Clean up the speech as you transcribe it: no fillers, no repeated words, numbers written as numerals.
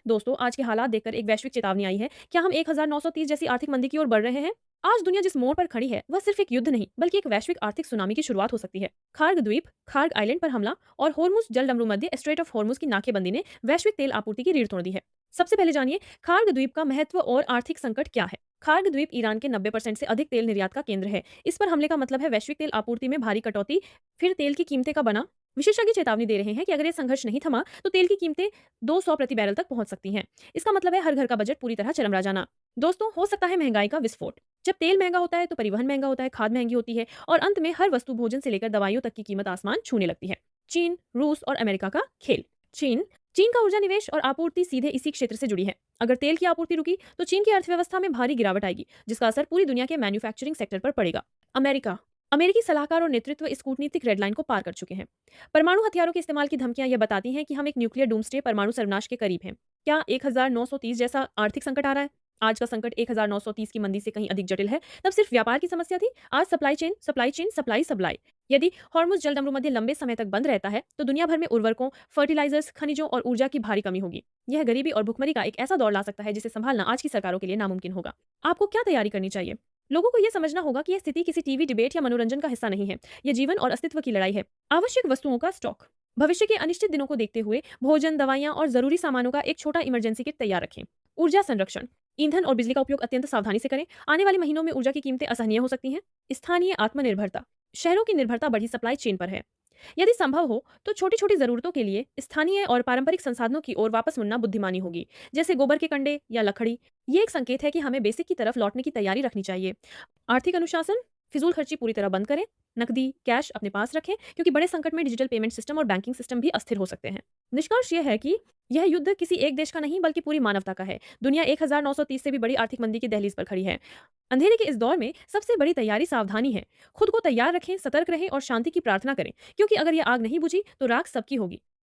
दोस्तों, आज के हालात देखकर एक वैश्विक चेतावनी आई है। क्या हम 1930 जैसी आर्थिक मंदी की ओर बढ़ रहे हैं? आज दुनिया जिस मोड़ पर खड़ी है, वह सिर्फ एक युद्ध नहीं, बल्कि एक वैश्विक आर्थिक सुनामी की शुरुआत हो सकती है। खार्ग द्वीप, खार्ग आइलैंड पर हमला और होर्मुज जलडमरू मध्य स्ट्रेट ऑफ होर्मुज की नाकेबंदी ने वैश्विक तेल आपूर्ति की रीढ़ तोड़ दी है। सबसे पहले जानिए खार्ग द्वीप का महत्व और आर्थिक संकट क्या है। खार्ग द्वीप ईरान के 90% से अधिक तेल निर्यात का केंद्र है। इस पर हमले का मतलब है वैश्विक तेल आपूर्ति में भारी कटौती, फिर तेल की कीमतें का बना। विशेषज्ञ चेतावनी दे रहे हैं कि अगर ये संघर्ष नहीं थमा तो तेल की कीमतें 200 प्रति बैरल तक पहुंच सकती हैं। इसका मतलब है हर घर का बजट पूरी तरह चरमरा जाना। दोस्तों, हो सकता है महंगाई का विस्फोट। जब तेल महंगा होता है तो परिवहन महंगा होता है, खाद महंगी होती है और अंत में हर वस्तु भोजन से लेकर दवाइयों तक की कीमत आसमान छूने लगती है। चीन, रूस और अमेरिका का खेल। चीन चीन का ऊर्जा निवेश और आपूर्ति सीधे इसी क्षेत्र से जुड़ी है। अगर तेल की आपूर्ति रुकी तो चीन की अर्थव्यवस्था में भारी गिरावट आएगी, जिसका असर पूरी दुनिया के मैन्युफैक्चरिंग सेक्टर पर पड़ेगा। अमेरिका अमेरिकी सलाहकार और नेतृत्व इस कूटनीतिक रेड लाइन को पार कर चुके हैं। परमाणु हथियारों के इस्तेमाल की धमकियां यह बताती हैं कि हम एक न्यूक्लियर डूम्सडे परमाणु सर्वनाश के करीब हैं। क्या 1930 जैसा आर्थिक संकट आ रहा है? आज का संकट 1930 की मंदी से कहीं अधिक जटिल है। तब सिर्फ व्यापार की समस्या थी, आज supply chain, supply chain, supply supply. यदि हॉर्मुज जलडमरू मध्य लंबे समय तक बंद रहता है तो दुनिया भर में उर्वरकों, फर्टिलाइजर्स, खनिजों और ऊर्जा की भारी कमी होगी। यह गरीबी और भुखमरी का एक ऐसा दौर ला सकता है जिसे संभालना आज की सरकारों के लिए नामुमकिन होगा। आपको क्या तैयारी करनी चाहिए? लोगों को यह समझना होगा कि यह स्थिति किसी टीवी डिबेट या मनोरंजन का हिस्सा नहीं है। यह जीवन और अस्तित्व की लड़ाई है। आवश्यक वस्तुओं का स्टॉक। भविष्य के अनिश्चित दिनों को देखते हुए भोजन, दवाइयां और जरूरी सामानों का एक छोटा इमरजेंसी किट तैयार रखें। ऊर्जा संरक्षण। ईंधन और बिजली का उपयोग अत्यंत सावधानी से करें। आने वाले महीनों में ऊर्जा की कीमतें असहनीय हो सकती हैं। स्थानीय आत्मनिर्भरता। शहरों की निर्भरता बढ़ी सप्लाई चेन पर है। यदि संभव हो तो छोटी छोटी जरूरतों के लिए स्थानीय और पारंपरिक संसाधनों की ओर वापस मुड़ना बुद्धिमानी होगी, जैसे गोबर के कंडे या लकड़ी। ये एक संकेत है कि हमें बेसिक की तरफ लौटने की तैयारी रखनी चाहिए। आर्थिक अनुशासन। फिजूल खर्ची पूरी तरह बंद करें। नकदी, कैश अपने पास रखें, क्योंकि बड़े संकट में डिजिटल पेमेंट सिस्टम और बैंकिंग सिस्टम भी अस्थिर हो सकते हैं। निष्कर्ष यह है कि यह युद्ध किसी एक देश का नहीं बल्कि पूरी मानवता का है। दुनिया 1930 से भी बड़ी आर्थिक मंदी की दहलीज पर खड़ी है। अंधेरे के इस दौर में सबसे बड़ी तैयारी सावधानी है। खुद को तैयार रखें, सतर्क रहें और शांति की प्रार्थना करें, क्योंकि अगर यह आग नहीं बुझी तो राख सबकी होगी।